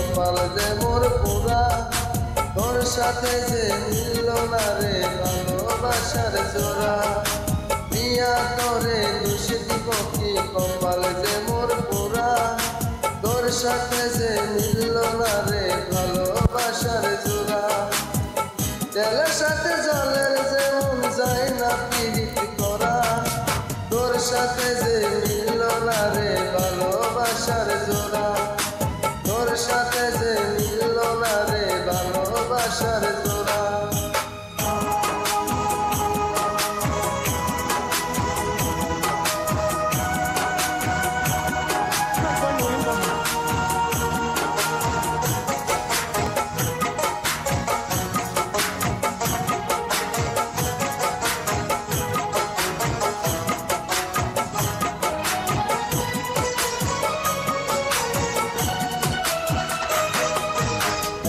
কপাল যে মোর পুরা, তোর সাথে যে মিলল না রে ভালোবাসার জোড়া। দিয়া তোরে দোষ দিব কি, কপাল যে মোর পুরা, তোর সাথে যে মিলল না রে ভালোবাসার জোড়া। তেলের সাথে জলের যেমন যায় না পীড়িত করা, তোর সাথে যে মিলল না রে ভালোবাসার জোড়া। তোর সাথে যে মিলল না রে ভালোবাসার জোড়া।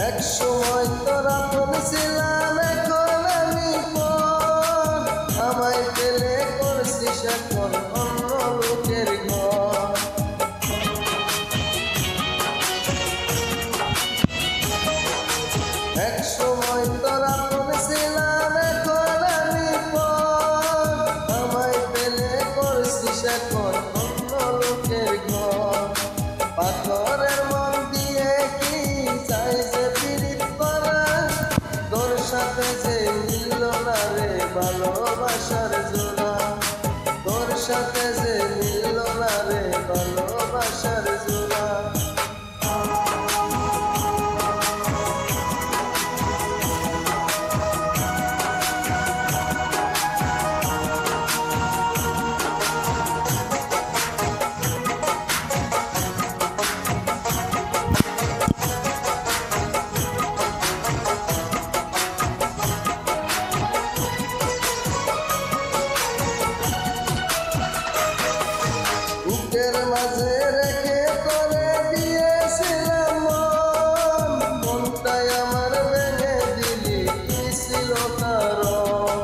এক সময় তোরা বলেছিলাম, এখন আমি পর, আমায় পেলে করছিস এখন অন্য লোকের ঘর। এক সময় তোরা বলেছিলাম, এখন আমি পর, আমায় পেলে করছিস এখন অন্য লোকের ঘর। পাথরের মন দিয়ে কি চাইছে পীড়িত করা, তোর সাথে যে মিলল না রে ভালোবাসার জোড়া। তোর সাথে যে মিলল না রে ভালোবাসার জোড়া। বুকের মাঝে রেখে করে দিয়েছিলাম মন, মনটাই আমার ভেঙে দিলি, কি ছিল কারণ?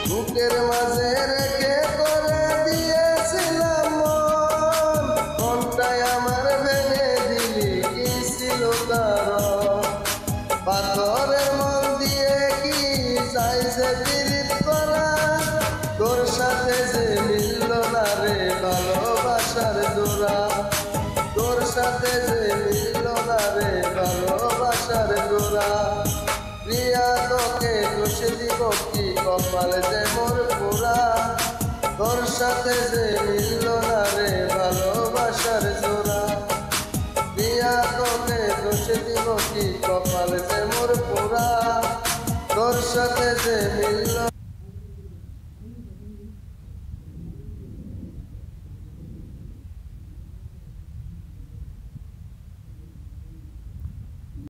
বুকের মাঝে রেখে করে দিয়েছিলাম মন, মনটাই আমার ভেঙে দিলি, কি ছিল কারণ? পাথরের মন দিয়ে কি চাইছে পীড়িত করা, তোর সাথে যে মিলল না রে ভালোবাসার জোড়া। তোর সাথে যে মিলল না রে ভালোবাসার জোড়া। প্রিয়া তোকে দোষ দিব কি, কপাল যে মোর পুরা, তোর সাথে যে মিলল না রে ভালোবাসার জোড়া। প্রিয়া তোকে দোষ দিব কি, কপাল যে মোর পুরা, তোর সাথে যে মিলল